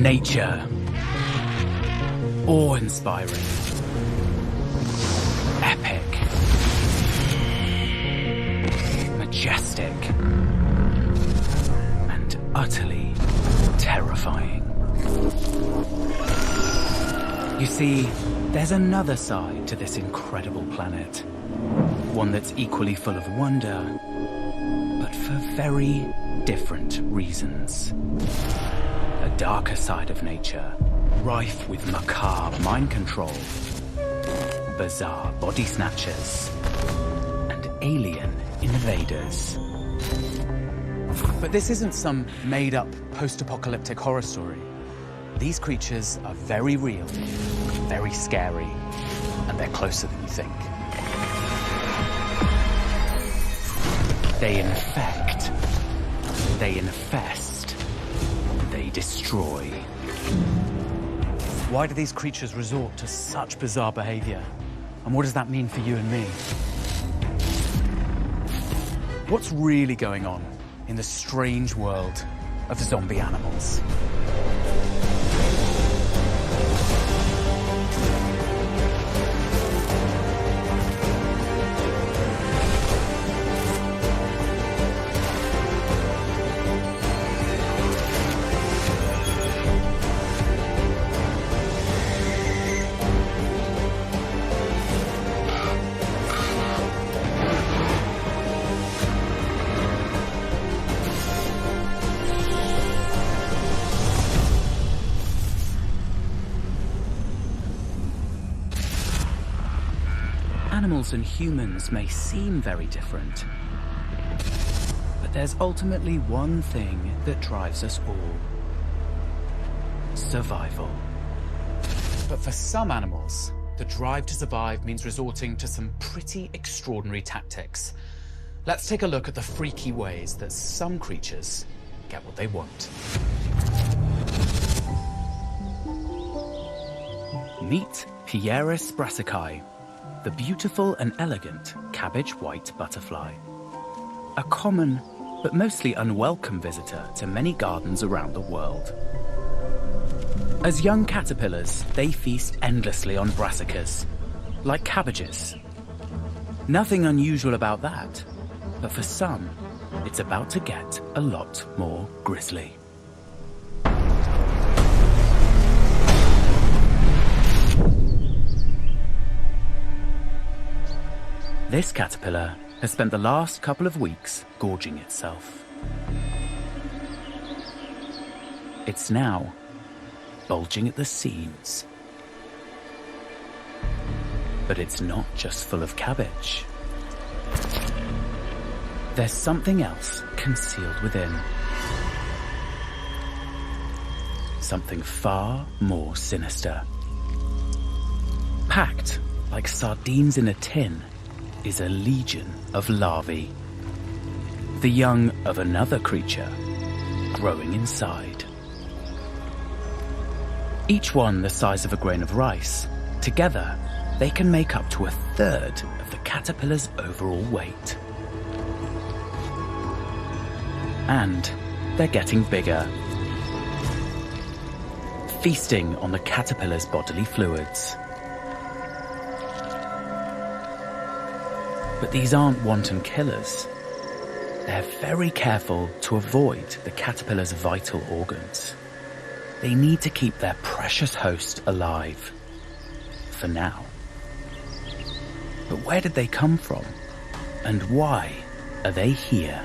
Nature. Awe-inspiring. Epic. Majestic. And utterly terrifying. You see, there's another side to this incredible planet. One that's equally full of wonder, but for very different reasons. A darker side of nature, rife with macabre mind control, bizarre body snatchers, and alien invaders. But this isn't some made-up post-apocalyptic horror story. These creatures are very real, very scary, and they're closer than you think. They infect, they infest, they destroy. Why do these creatures resort to such bizarre behavior? And what does that mean for you and me? What's really going on in the strange world of zombie animals? Animals and humans may seem very different, but there's ultimately one thing that drives us all: survival. But for some animals, the drive to survive means resorting to some pretty extraordinary tactics. Let's take a look at the freaky ways that some creatures get what they want. Meet Pieris brassicae, the beautiful and elegant cabbage-white butterfly. A common, but mostly unwelcome visitor to many gardens around the world. As young caterpillars, they feast endlessly on brassicas, like cabbages. Nothing unusual about that, but for some, it's about to get a lot more grisly. This caterpillar has spent the last couple of weeks gorging itself. It's now bulging at the seams. But it's not just full of cabbage. There's something else concealed within. Something far more sinister. Packed like sardines in a tin is a legion of larvae, the young of another creature growing inside. Each one the size of a grain of rice. Together, they can make up to 1/3 of the caterpillar's overall weight. And they're getting bigger, feasting on the caterpillar's bodily fluids. But these aren't wanton killers. They're very careful to avoid the caterpillar's vital organs. They need to keep their precious host alive. For now. But where did they come from? And why are they here?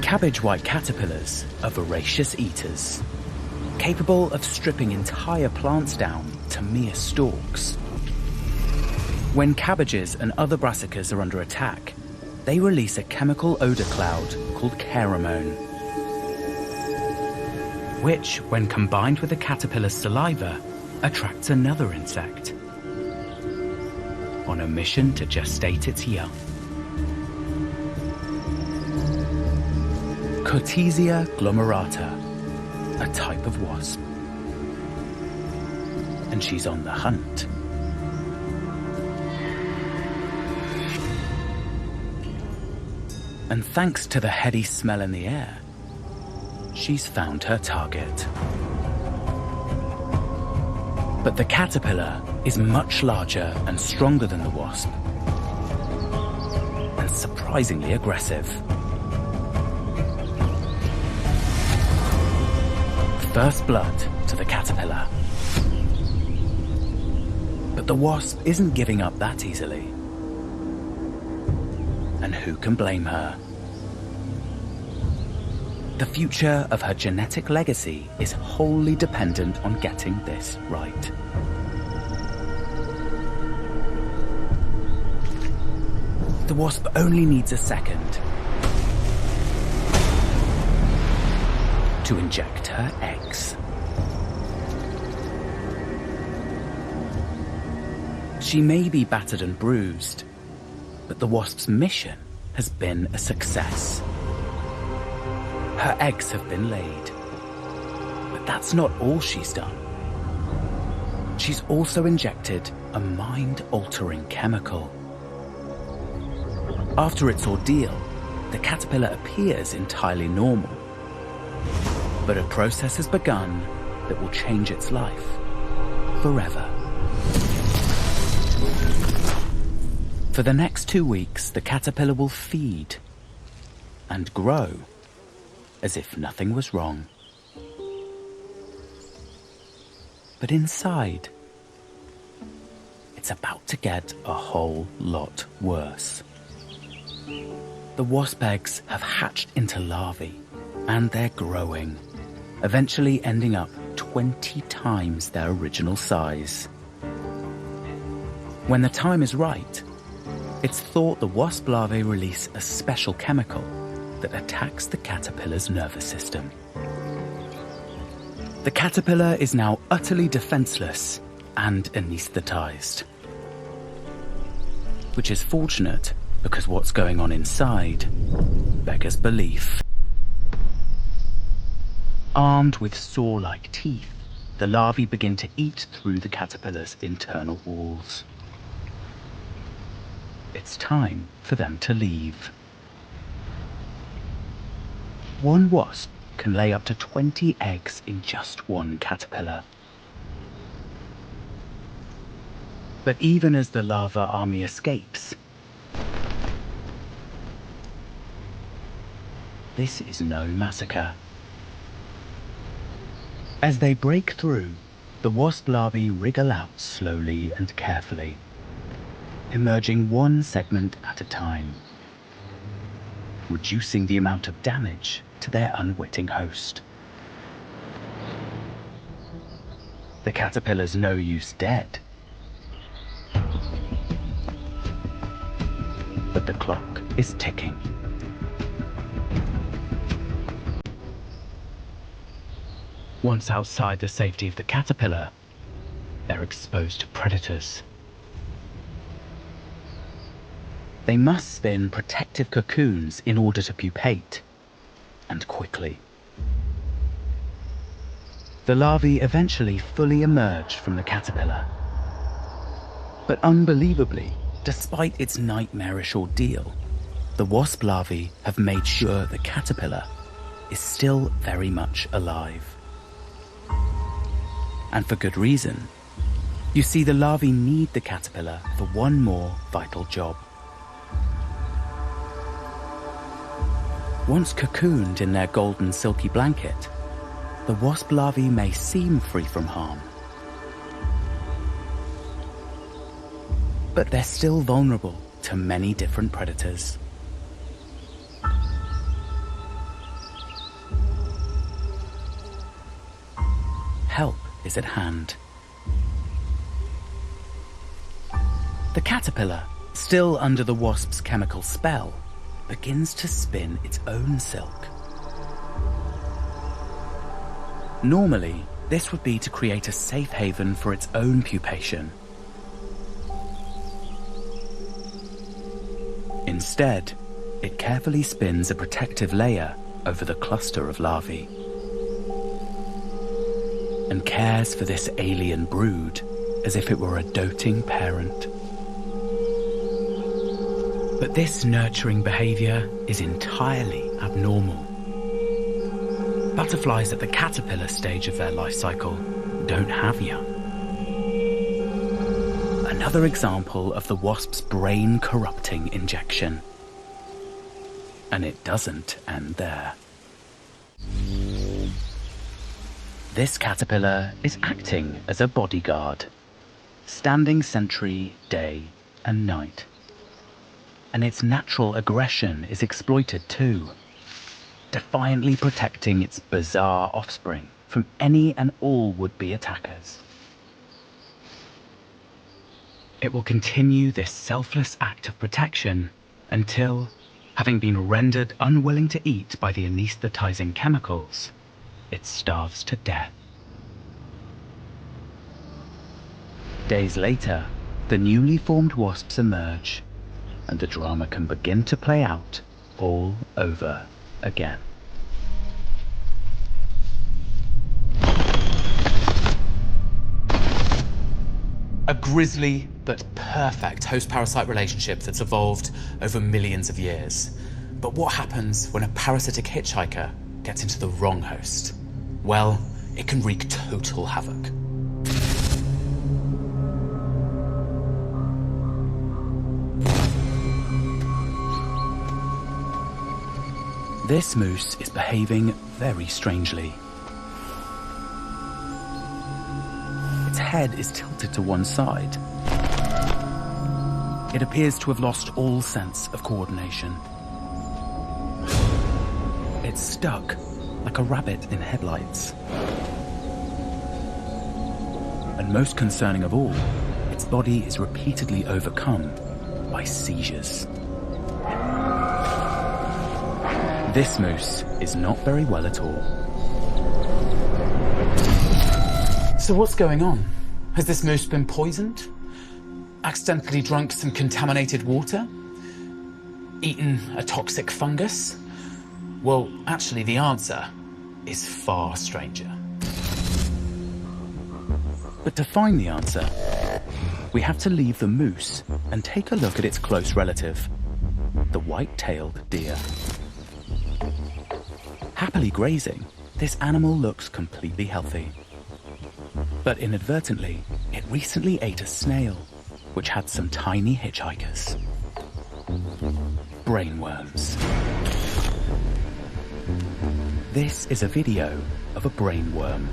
Cabbage-white caterpillars are voracious eaters, capable of stripping entire plants down to mere stalks. When cabbages and other brassicas are under attack, they release a chemical odor cloud called pheromone, which, when combined with the caterpillar's saliva, attracts another insect on a mission to gestate its young. Cortesia glomerata, a type of wasp. And she's on the hunt. And thanks to the heady smell in the air, she's found her target. But the caterpillar is much larger and stronger than the wasp, and surprisingly aggressive. First blood to the caterpillar. But the wasp isn't giving up that easily. And who can blame her? The future of her genetic legacy is wholly dependent on getting this right. The wasp only needs a second to inject her eggs. She may be battered and bruised, but the wasp's mission has been a success. Her eggs have been laid. But that's not all she's done. She's also injected a mind-altering chemical. After its ordeal, the caterpillar appears entirely normal. But a process has begun that will change its life forever. For the next 2 weeks, the caterpillar will feed and grow as if nothing was wrong. But inside, it's about to get a whole lot worse. The wasp eggs have hatched into larvae, and they're growing, eventually ending up 20 times their original size. When the time is right, it's thought the wasp larvae release a special chemical that attacks the caterpillar's nervous system. The caterpillar is now utterly defenseless and anesthetized. Which is fortunate, because what's going on inside beggars belief. Armed with saw-like teeth, the larvae begin to eat through the caterpillar's internal walls. It's time for them to leave. One wasp can lay up to 20 eggs in just one caterpillar. But even as the larva army escapes, this is no massacre. As they break through, the wasp larvae wriggle out slowly and carefully, emerging one segment at a time, reducing the amount of damage to their unwitting host. The caterpillar's no use dead, but the clock is ticking. Once outside the safety of the caterpillar, they're exposed to predators. They must spin protective cocoons in order to pupate, and quickly. The larvae eventually fully emerge from the caterpillar. But unbelievably, despite its nightmarish ordeal, the wasp larvae have made sure the caterpillar is still very much alive. And for good reason. You see, the larvae need the caterpillar for one more vital job. Once cocooned in their golden silky blanket, the wasp larvae may seem free from harm. But they're still vulnerable to many different predators. Help is at hand. The caterpillar, still under the wasp's chemical spell, begins to spin its own silk. Normally, this would be to create a safe haven for its own pupation. Instead, it carefully spins a protective layer over the cluster of larvae and cares for this alien brood as if it were a doting parent. But this nurturing behavior is entirely abnormal. butterflies at the caterpillar stage of their life cycle don't have young. Another example of the wasp's brain-corrupting injection. And it doesn't end there. This caterpillar is acting as a bodyguard, standing sentry day and night. And its natural aggression is exploited too, defiantly protecting its bizarre offspring from any and all would-be attackers. It will continue this selfless act of protection until, having been rendered unwilling to eat by the anesthetizing chemicals, it starves to death. Days later, the newly formed wasps emerge, and the drama can begin to play out all over again. A grisly but perfect host-parasite relationship that's evolved over millions of years. But what happens when a parasitic hitchhiker gets into the wrong host? Well, it can wreak total havoc. This moose is behaving very strangely. Its head is tilted to one side. It appears to have lost all sense of coordination. It's stuck like a rabbit in headlights. And most concerning of all, its body is repeatedly overcome by seizures. This moose is not very well at all. So what's going on? Has this moose been poisoned? Accidentally drunk some contaminated water? Eaten a toxic fungus? Well, actually the answer is far stranger. But to find the answer, we have to leave the moose and take a look at its close relative, the white-tailed deer. Happily grazing, this animal looks completely healthy. But inadvertently, it recently ate a snail, which had some tiny hitchhikers. Brainworms. This is a video of a brainworm,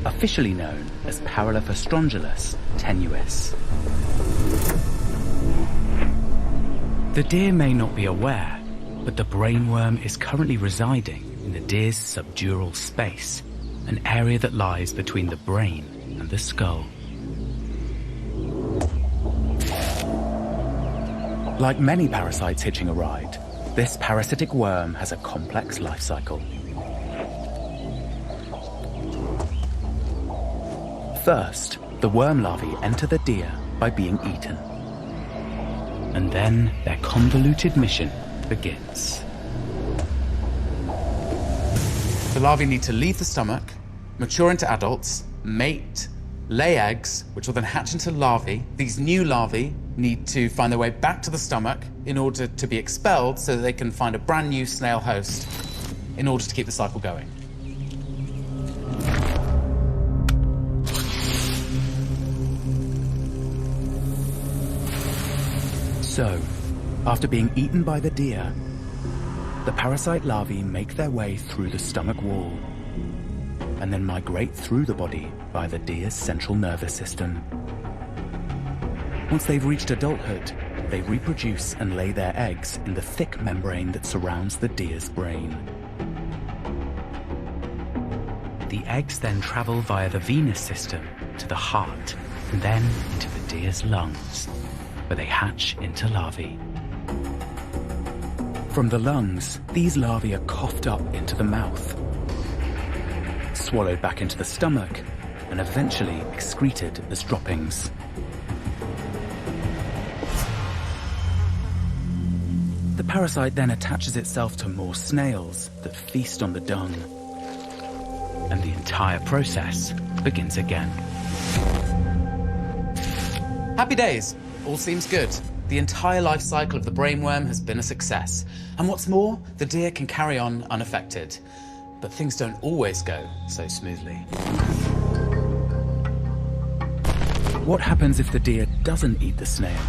officially known as Paralophostrongylus tenuis. The deer may not be aware, but the brainworm is currently residing in the deer's subdural space, an area that lies between the brain and the skull. Like many parasites hitching a ride, this parasitic worm has a complex life cycle. First, the worm larvae enter the deer by being eaten. And then their convoluted mission begins. The larvae need to leave the stomach, mature into adults, mate, lay eggs, which will then hatch into larvae. These new larvae need to find their way back to the stomach in order to be expelled so that they can find a brand new snail host in order to keep the cycle going. So, after being eaten by the deer, the parasite larvae make their way through the stomach wall and then migrate through the body via the deer's central nervous system. Once they've reached adulthood, they reproduce and lay their eggs in the thick membrane that surrounds the deer's brain. The eggs then travel via the venous system to the heart and then into the deer's lungs, where they hatch into larvae. From the lungs, these larvae are coughed up into the mouth, swallowed back into the stomach, and eventually excreted as droppings. The parasite then attaches itself to more snails that feast on the dung, and the entire process begins again. Happy days. All seems good. The entire life cycle of the brainworm has been a success. And what's more, the deer can carry on unaffected. But things don't always go so smoothly. What happens if the deer doesn't eat the snail?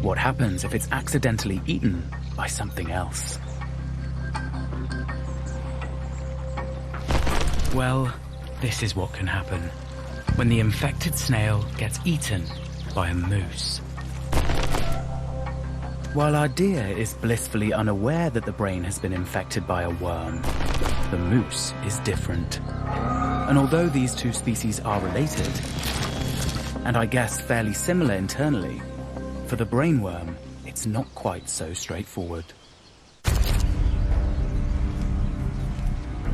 What happens if it's accidentally eaten by something else? Well, this is what can happen when the infected snail gets eaten by a moose. While our deer is blissfully unaware that the brain has been infected by a worm, the moose is different. And although these two species are related, and I guess fairly similar internally, for the brainworm, it's not quite so straightforward.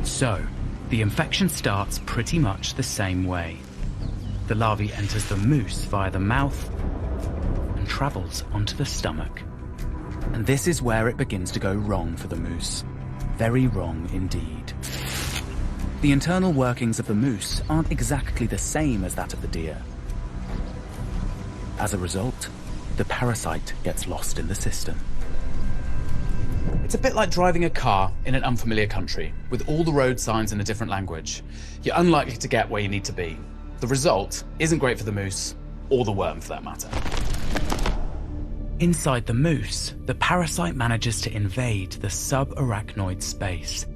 So, the infection starts pretty much the same way. The larvae enters the moose via the mouth and travels onto the stomach. And this is where it begins to go wrong for the moose. Very wrong indeed. The internal workings of the moose aren't exactly the same as that of the deer. As a result, the parasite gets lost in the system. It's a bit like driving a car in an unfamiliar country, with all the road signs in a different language. You're unlikely to get where you need to be. The result isn't great for the moose, or the worm for that matter. Inside the moose, the parasite manages to invade the subarachnoid space,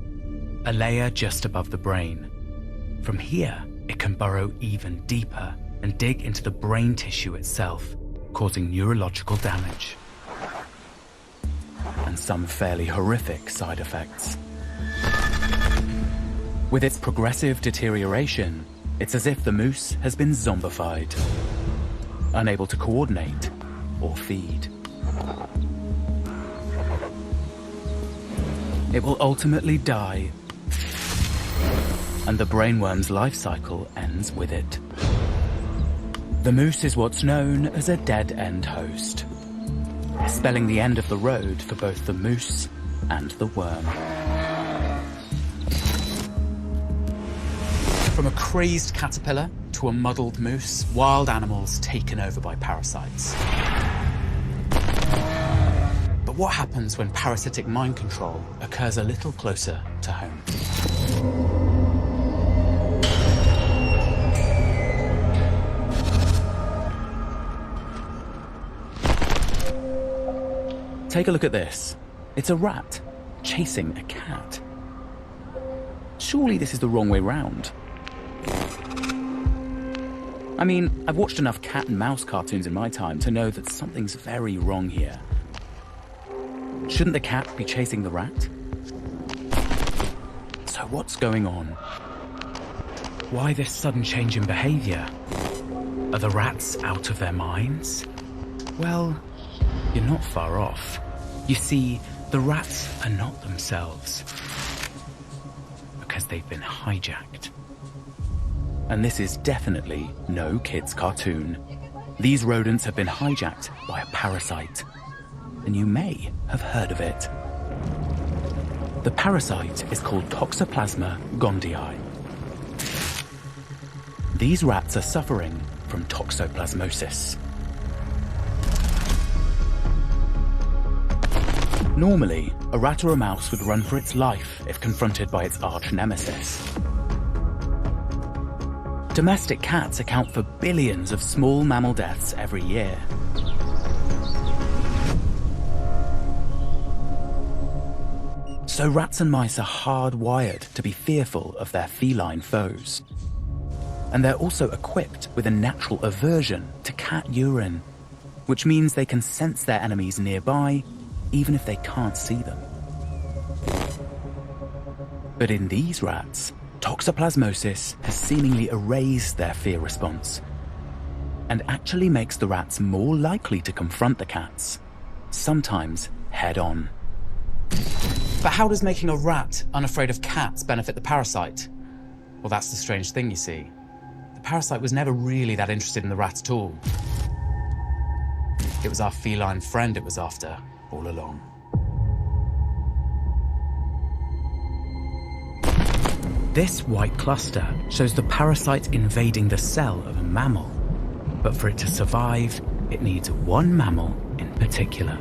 a layer just above the brain. From here, it can burrow even deeper and dig into the brain tissue itself, causing neurological damage. And some fairly horrific side effects. With its progressive deterioration, it's as if the moose has been zombified, unable to coordinate or feed. It will ultimately die, and the brainworm's life cycle ends with it. The moose is what's known as a dead-end host, spelling the end of the road for both the moose and the worm. From a crazed caterpillar to a muddled moose, wild animals taken over by parasites. But what happens when parasitic mind control occurs a little closer to home? Take a look at this. It's a rat chasing a cat. Surely this is the wrong way round. I mean, I've watched enough cat and mouse cartoons in my time to know that something's very wrong here. Shouldn't the cat be chasing the rat? So what's going on? Why this sudden change in behavior? Are the rats out of their minds? Well, you're not far off. You see, the rats are not themselves, because they've been hijacked. And this is definitely no kid's cartoon. These rodents have been hijacked by a parasite, and you may have heard of it. The parasite is called Toxoplasma gondii. These rats are suffering from toxoplasmosis. Normally, a rat or a mouse would run for its life if confronted by its arch nemesis. Domestic cats account for billions of small mammal deaths every year. So rats and mice are hardwired to be fearful of their feline foes. And they're also equipped with a natural aversion to cat urine, which means they can sense their enemies nearby even if they can't see them. But in these rats, toxoplasmosis has seemingly erased their fear response and actually makes the rats more likely to confront the cats, sometimes head-on. But how does making a rat unafraid of cats benefit the parasite? Well, that's the strange thing, you see. The parasite was never really that interested in the rat at all. It was our feline friend it was after, all along. This white cluster shows the parasite invading the cell of a mammal. But for it to survive, it needs one mammal in particular.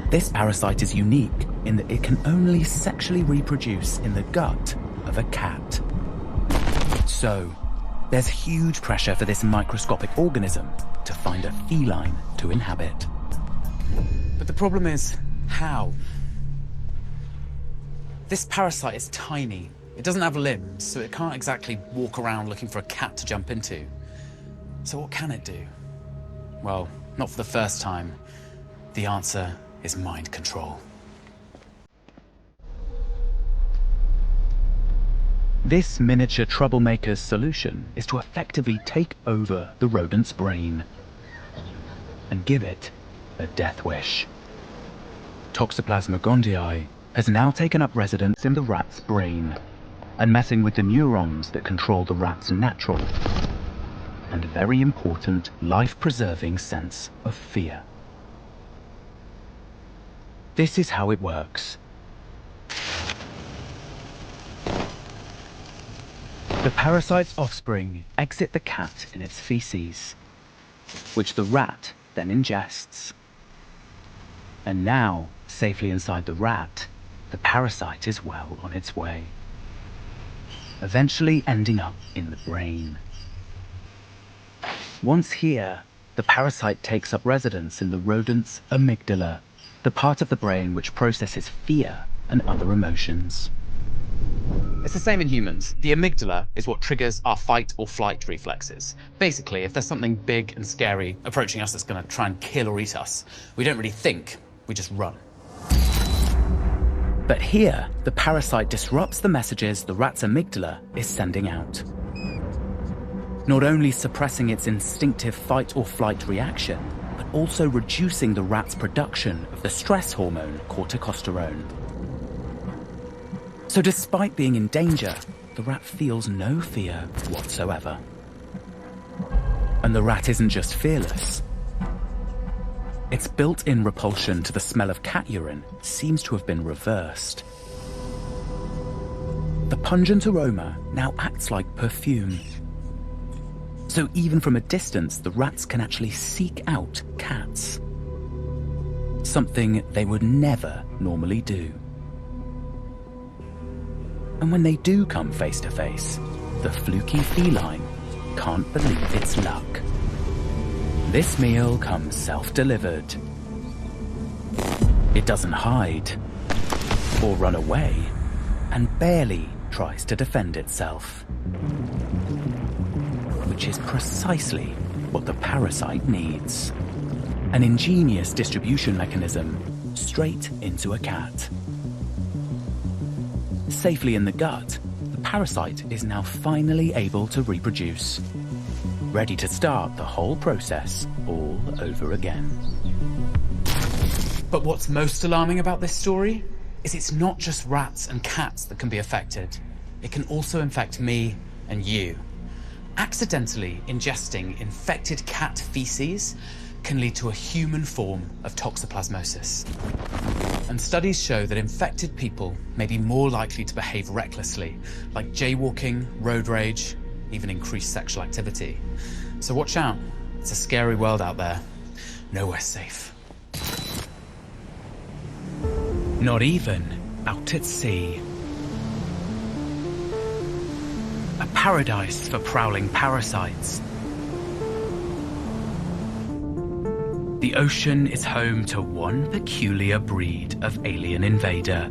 This parasite is unique in that it can only sexually reproduce in the gut of a cat. So, there's huge pressure for this microscopic organism to find a feline to inhabit. But the problem is, how? This parasite is tiny. It doesn't have limbs, so it can't exactly walk around looking for a cat to jump into. So what can it do? Well, not for the first time. The answer is mind control. This miniature troublemaker's solution is to effectively take over the rodent's brain and give it a death wish. Toxoplasma gondii has now taken up residence in the rat's brain and messing with the neurons that control the rat's natural and very important life-preserving sense of fear. This is how it works. The parasite's offspring exit the cat in its feces, which the rat then ingests. And now, safely inside the rat, the parasite is well on its way, eventually ending up in the brain. Once here, the parasite takes up residence in the rodent's amygdala, the part of the brain which processes fear and other emotions. It's the same in humans. The amygdala is what triggers our fight or flight reflexes. Basically, if there's something big and scary approaching us that's going to try and kill or eat us, we don't really think, we just run. But here, the parasite disrupts the messages the rat's amygdala is sending out. Not only suppressing its instinctive fight or flight reaction, but also reducing the rat's production of the stress hormone corticosterone. So despite being in danger, the rat feels no fear whatsoever. And the rat isn't just fearless. Its built-in repulsion to the smell of cat urine seems to have been reversed. The pungent aroma now acts like perfume. So even from a distance, the rats can actually seek out cats. Something they would never normally do. And when they do come face to face, the fluky feline can't believe its luck. This meal comes self-delivered. It doesn't hide or run away and barely tries to defend itself. Which is precisely what the parasite needs. An ingenious distribution mechanism straight into a cat. Safely in the gut, the parasite is now finally able to reproduce, ready to start the whole process all over again. But what's most alarming about this story is it's not just rats and cats that can be affected. It can also infect me and you. Accidentally ingesting infected cat feces can lead to a human form of toxoplasmosis. And studies show that infected people may be more likely to behave recklessly, like jaywalking, road rage, even increased sexual activity. So watch out. It's a scary world out there. Nowhere safe. Not even out at sea. A paradise for prowling parasites. The ocean is home to one peculiar breed of alien invader,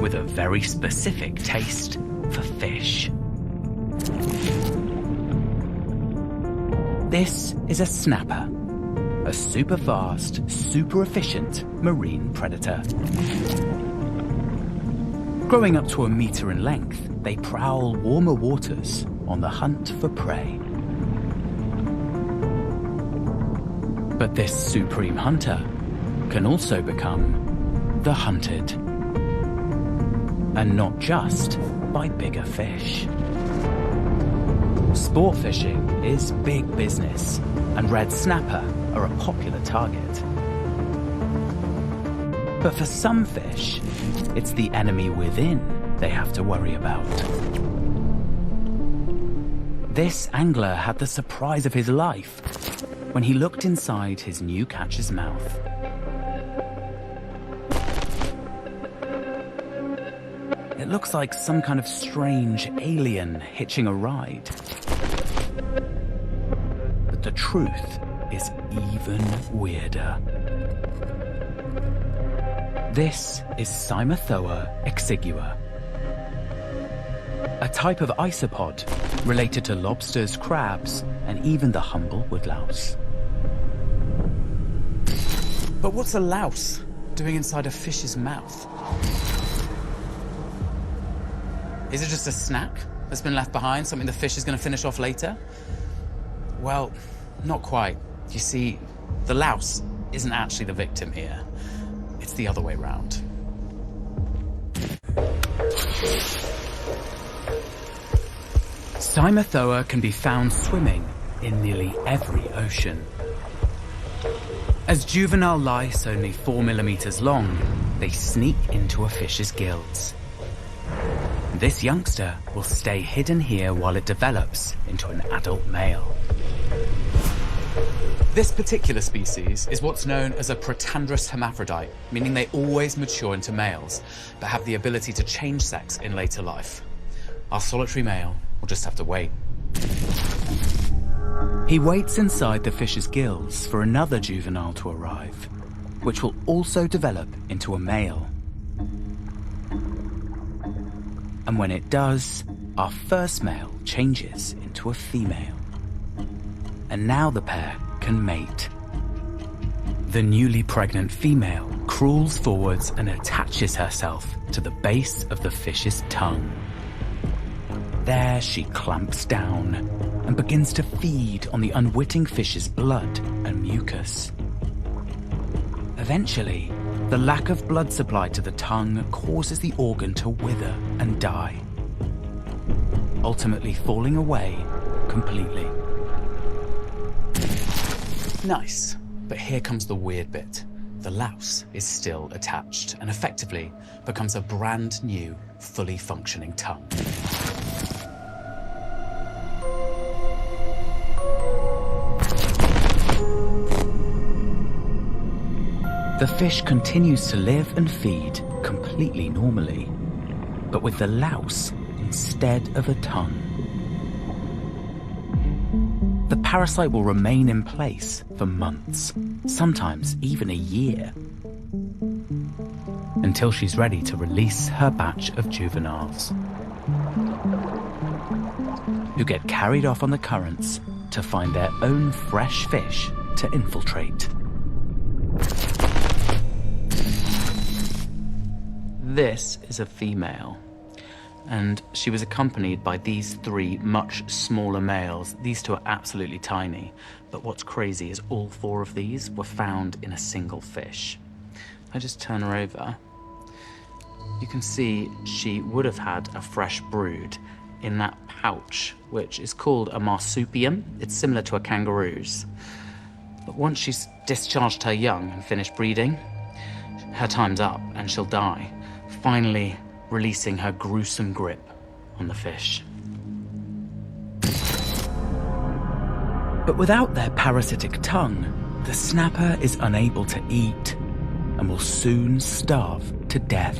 with a very specific taste for fish. This is a snapper, a super fast, super efficient marine predator. Growing up to 1 meter in length, they prowl warmer waters on the hunt for prey. But this supreme hunter can also become the hunted. And not just by bigger fish. Sport fishing is big business, and red snapper are a popular target. But for some fish, it's the enemy within they have to worry about. This angler had the surprise of his life when he looked inside his new catcher's mouth. It looks like some kind of strange alien hitching a ride. But the truth is even weirder. This is Cymothoa exigua, a type of isopod related to lobsters, crabs, and even the humble woodlouse. But what's a louse doing inside a fish's mouth? Is it just a snack that's been left behind, something the fish is going to finish off later? Well, not quite. You see, the louse isn't actually the victim here. It's the other way round. Cymothoa can be found swimming in nearly every ocean. As juvenile lice only 4 millimeters long, they sneak into a fish's gills. This youngster will stay hidden here while it develops into an adult male. This particular species is what's known as a protandrous hermaphrodite, meaning they always mature into males, but have the ability to change sex in later life. Our solitary male will just have to wait. He waits inside the fish's gills for another juvenile to arrive, which will also develop into a male. And when it does, our first male changes into a female. And now the pair can mate. The newly pregnant female crawls forwards and attaches herself to the base of the fish's tongue. There she clamps down and begins to feed on the unwitting fish's blood and mucus. Eventually, the lack of blood supply to the tongue causes the organ to wither and die, ultimately falling away completely. Nice, but here comes the weird bit. The louse is still attached and effectively becomes a brand new, fully functioning tongue. The fish continues to live and feed completely normally, but with the louse instead of a tongue. The parasite will remain in place for months, sometimes even a year, until she's ready to release her batch of juveniles, who get carried off on the currents to find their own fresh fish to infiltrate. This is a female, and she was accompanied by these 3 much smaller males. These 2 are absolutely tiny, but what's crazy is all 4 of these were found in a single fish. I just turn her over. You can see she would have had a fresh brood in that pouch, which is called a marsupium. It's similar to a kangaroo's. But once she's discharged her young and finished breeding, her time's up and she'll die, finally releasing her gruesome grip on the fish. But without their parasitic tongue, the snapper is unable to eat and will soon starve to death.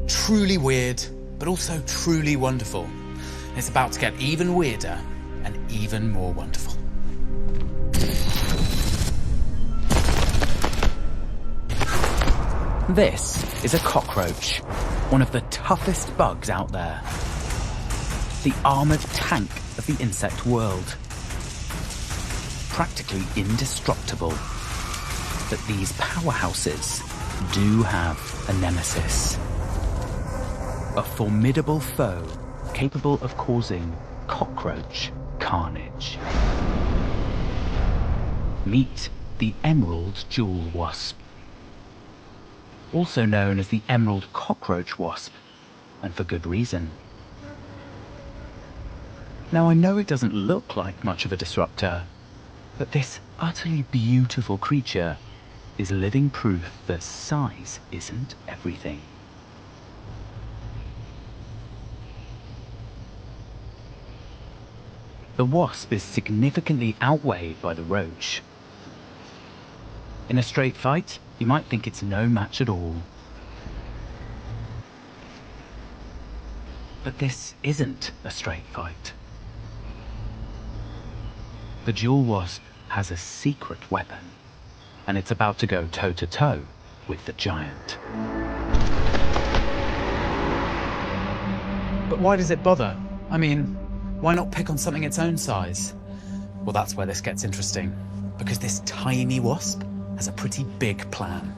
Truly weird, but also truly wonderful. And it's about to get even weirder and even more wonderful. This is a cockroach, one of the toughest bugs out there. The armored tank of the insect world. Practically indestructible. But these powerhouses do have a nemesis. A formidable foe capable of causing cockroach carnage. Meet the emerald jewel wasp, also known as the emerald cockroach wasp, and for good reason. Now, I know it doesn't look like much of a disruptor, but this utterly beautiful creature is living proof that size isn't everything. the wasp is significantly outweighed by the roach. In a straight fight, you might think it's no match at all. But this isn't a straight fight. The jewel wasp has a secret weapon, and it's about to go toe-to-toe with the giant. But why does it bother? I mean, why not pick on something its own size? Well, that's where this gets interesting, because this tiny wasp has a pretty big plan.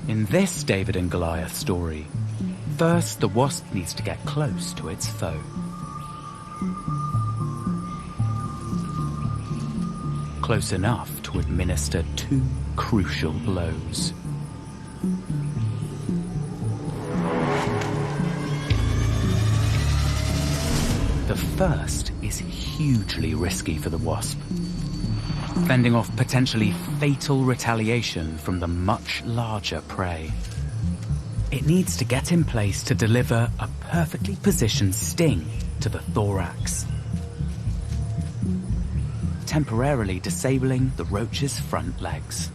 In this David and Goliath story, first the wasp needs to get close to its foe. Close enough to administer 2 crucial blows. The first is hugely risky for the wasp, fending off potentially fatal retaliation from the much larger prey. It needs to get in place to deliver a perfectly positioned sting to the thorax, temporarily disabling the roach's front legs.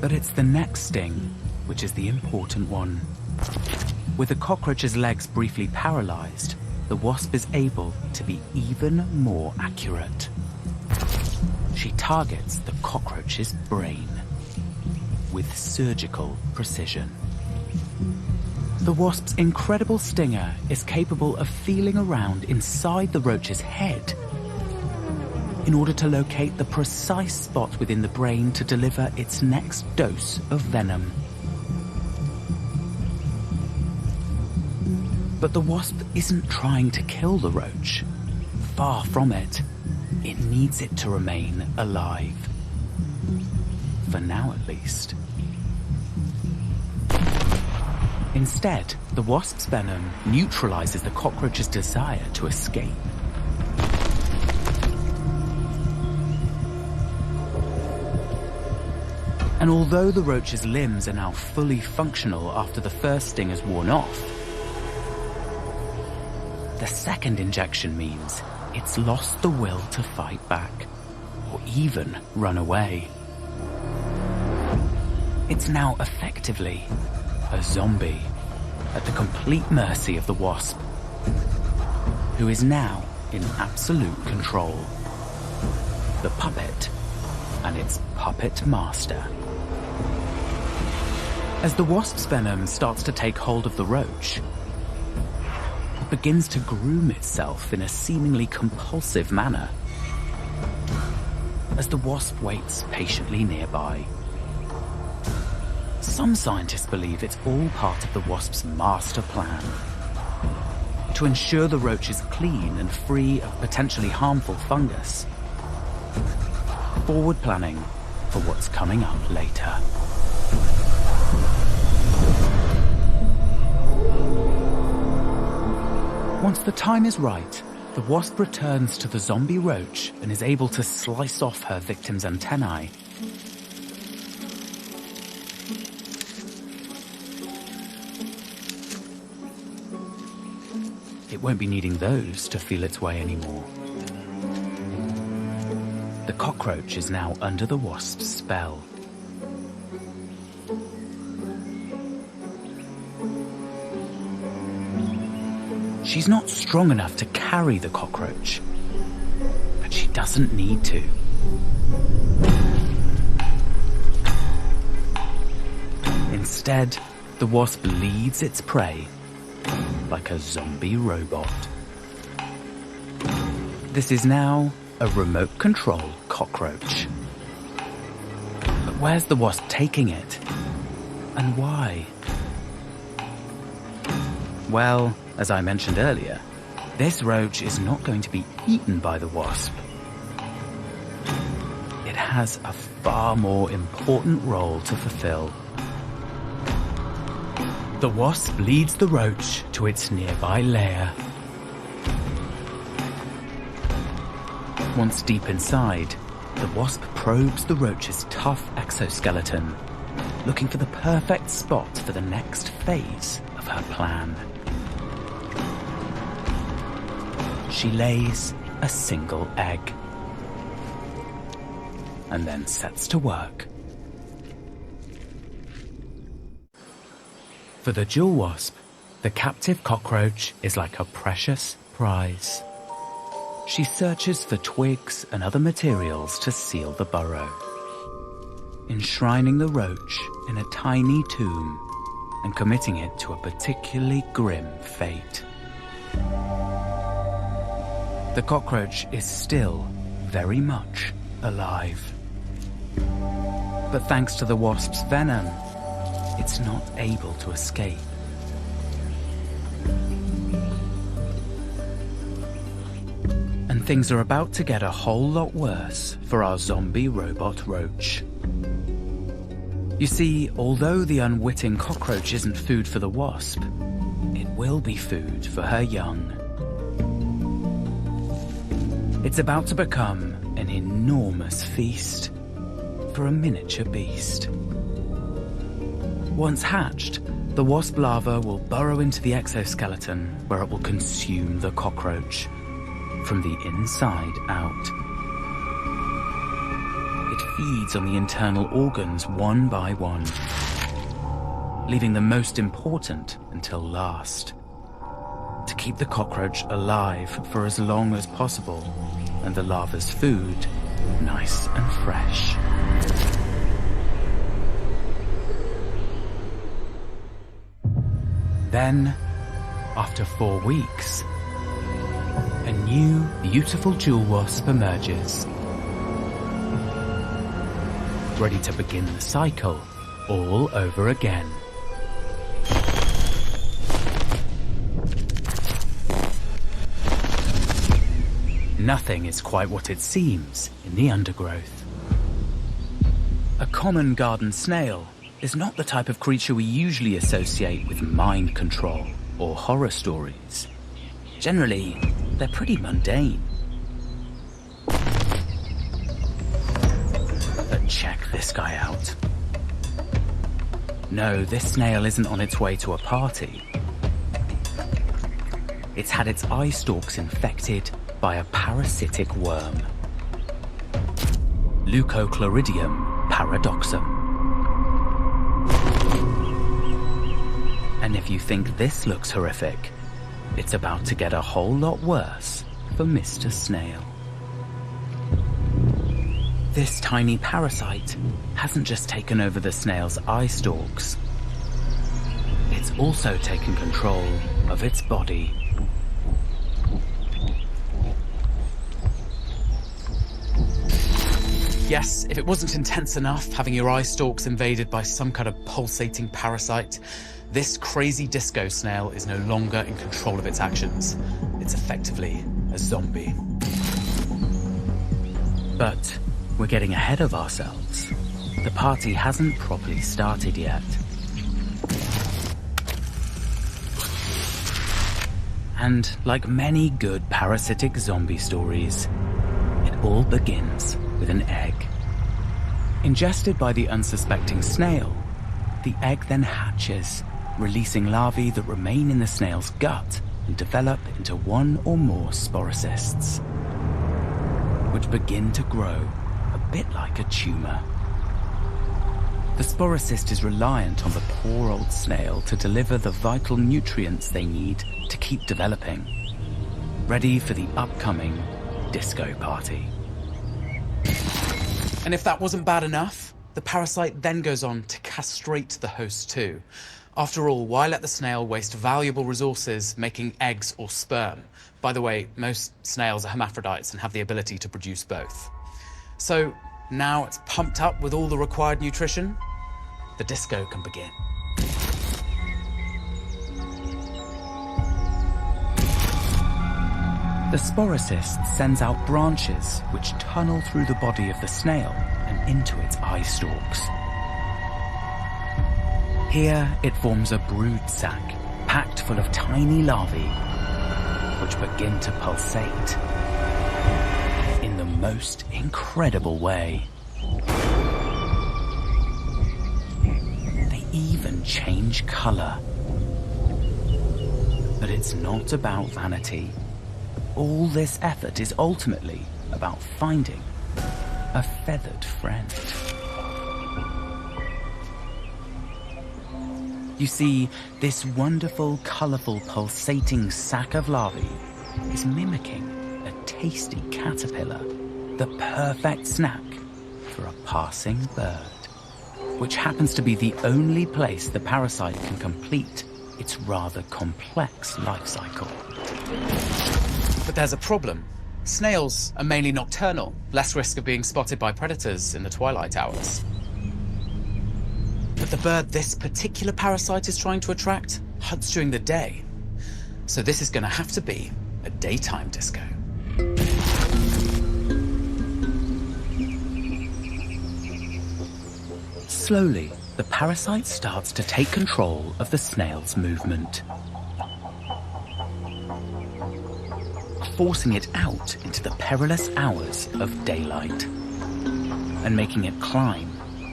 But it's the next sting which is the important one. With the cockroach's legs briefly paralyzed, the wasp is able to be even more accurate. She targets the cockroach's brain with surgical precision. The wasp's incredible stinger is capable of feeling around inside the roach's head in order to locate the precise spot within the brain to deliver its next dose of venom. But the wasp isn't trying to kill the roach. Far from it. It needs it to remain alive. For now, at least. Instead, the wasp's venom neutralizes the cockroach's desire to escape. And although the roach's limbs are now fully functional after the first sting has worn off, the second injection means it's lost the will to fight back, or even run away. It's now effectively a zombie at the complete mercy of the wasp, who is now in absolute control. The puppet and its puppet master. As the wasp's venom starts to take hold of the roach, it begins to groom itself in a seemingly compulsive manner, as the wasp waits patiently nearby. Some scientists believe it's all part of the wasp's master plan to ensure the roach is clean and free of potentially harmful fungus. Forward planning for what's coming up later. Once the time is right, the wasp returns to the zombie roach and is able to slice off her victim's antennae. It won't be needing those to feel its way anymore. The cockroach is now under the wasp's spell. She's not strong enough to carry the cockroach, but she doesn't need to. Instead, the wasp leads its prey like a zombie robot. This is now a remote control cockroach. But where's the wasp taking it? And why? Well, as I mentioned earlier, this roach is not going to be eaten by the wasp. It has a far more important role to fulfill. The wasp leads the roach to its nearby lair. Once deep inside, the wasp probes the roach's tough exoskeleton looking for the perfect spot for the next phase of her plan. She lays a single egg and then sets to work. For the jewel wasp, the captive cockroach is like a precious prize. She searches for twigs and other materials to seal the burrow, enshrining the roach in a tiny tomb and committing it to a particularly grim fate. The cockroach is still very much alive. But thanks to the wasp's venom, it's not able to escape. And things are about to get a whole lot worse for our zombie robot roach. You see, although the unwitting cockroach isn't food for the wasp, it will be food for her young. It's about to become an enormous feast for a miniature beast. Once hatched, the wasp larva will burrow into the exoskeleton where it will consume the cockroach from the inside out. It feeds on the internal organs one by one, leaving the most important until last, to keep the cockroach alive for as long as possible and the larva's food nice and fresh. Then, after 4 weeks, a new, beautiful jewel wasp emerges, ready to begin the cycle all over again. Nothing is quite what it seems in the undergrowth. A common garden snail is not the type of creature we usually associate with mind control or horror stories. Generally, they're pretty mundane. But check this guy out. No, this snail isn't on its way to a party. It's had its eye stalks infected by a parasitic worm, Leucochloridium paradoxum. And if you think this looks horrific, it's about to get a whole lot worse for Mr. Snail. This tiny parasite hasn't just taken over the snail's eye stalks. It's also taken control of its body. Yes, if it wasn't intense enough having your eye stalks invaded by some kind of pulsating parasite, this crazy disco snail is no longer in control of its actions. It's effectively a zombie. But we're getting ahead of ourselves. The party hasn't properly started yet. And like many good parasitic zombie stories, it all begins with an egg. Ingested by the unsuspecting snail, the egg then hatches, releasing larvae that remain in the snail's gut and develop into one or more sporocysts, which begin to grow a bit like a tumor. The sporocyst is reliant on the poor old snail to deliver the vital nutrients they need to keep developing, ready for the upcoming disco party. And if that wasn't bad enough, the parasite then goes on to castrate the host too. After all, why let the snail waste valuable resources making eggs or sperm? By the way, most snails are hermaphrodites and have the ability to produce both. So now it's pumped up with all the required nutrition, the disco can begin. The sporocyst sends out branches which tunnel through the body of the snail and into its eye stalks. Here it forms a brood sac packed full of tiny larvae which begin to pulsate in the most incredible way. even change color. But it's not about vanity. All this effort is ultimately about finding a feathered friend. You see, this wonderful, colorful, pulsating sack of larvae is mimicking a tasty caterpillar, the perfect snack for a passing bird, which happens to be the only place the parasite can complete its rather complex life cycle. But there's a problem. Snails are mainly nocturnal, less risk of being spotted by predators in the twilight hours. But the bird this particular parasite is trying to attract hunts during the day. So this is going to have to be a daytime disco. Slowly, the parasite starts to take control of the snail's movement, forcing it out into the perilous hours of daylight and making it climb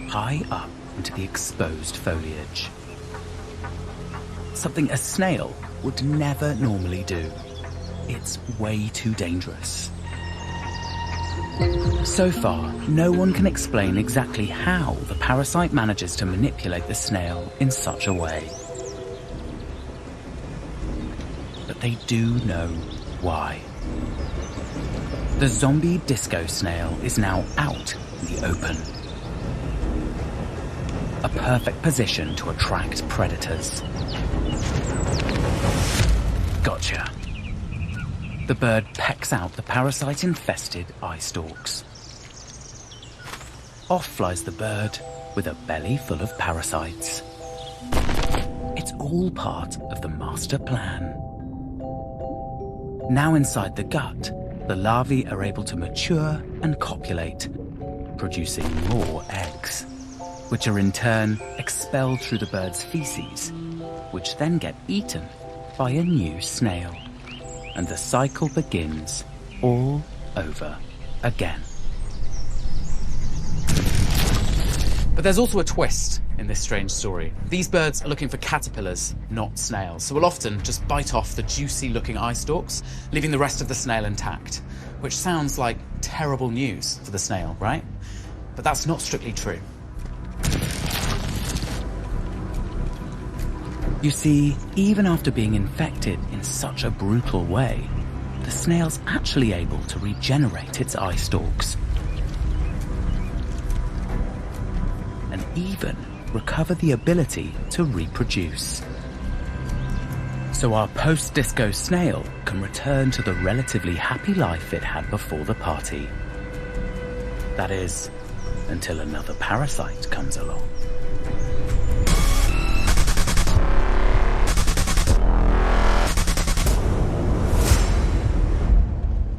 high up into the exposed foliage. Something a snail would never normally do. It's way too dangerous. So far, no one can explain exactly how the parasite manages to manipulate the snail in such a way. But they do know why. The zombie disco snail is now out in the open. A perfect position to attract predators. Gotcha. The bird pecks out the parasite-infested eye stalks. Off flies the bird with a belly full of parasites. It's all part of the master plan. Now inside the gut, the larvae are able to mature and copulate, producing more eggs, which are in turn expelled through the bird's feces, which then get eaten by a new snail. And the cycle begins all over again. But there's also a twist in this strange story. These birds are looking for caterpillars, not snails, so will often just bite off the juicy-looking eye stalks, leaving the rest of the snail intact, which sounds like terrible news for the snail, right? But that's not strictly true. You see, even after being infected in such a brutal way, the snail's actually able to regenerate its eye stalks and even recover the ability to reproduce. So our post-disco snail can return to the relatively happy life it had before the party. That is, until another parasite comes along.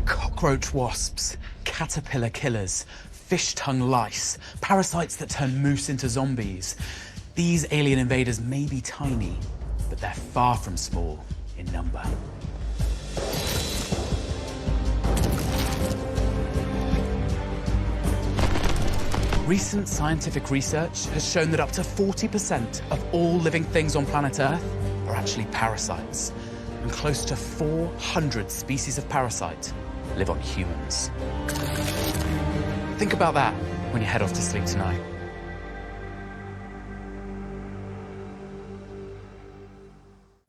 Cockroach wasps, caterpillar killers, fish-tongue lice, parasites that turn moose into zombies. These alien invaders may be tiny, but they're far from small in number. Recent scientific research has shown that up to 40% of all living things on planet Earth are actually parasites, and close to 400 species of parasite live on humans. Think about that when you head off to sleep tonight.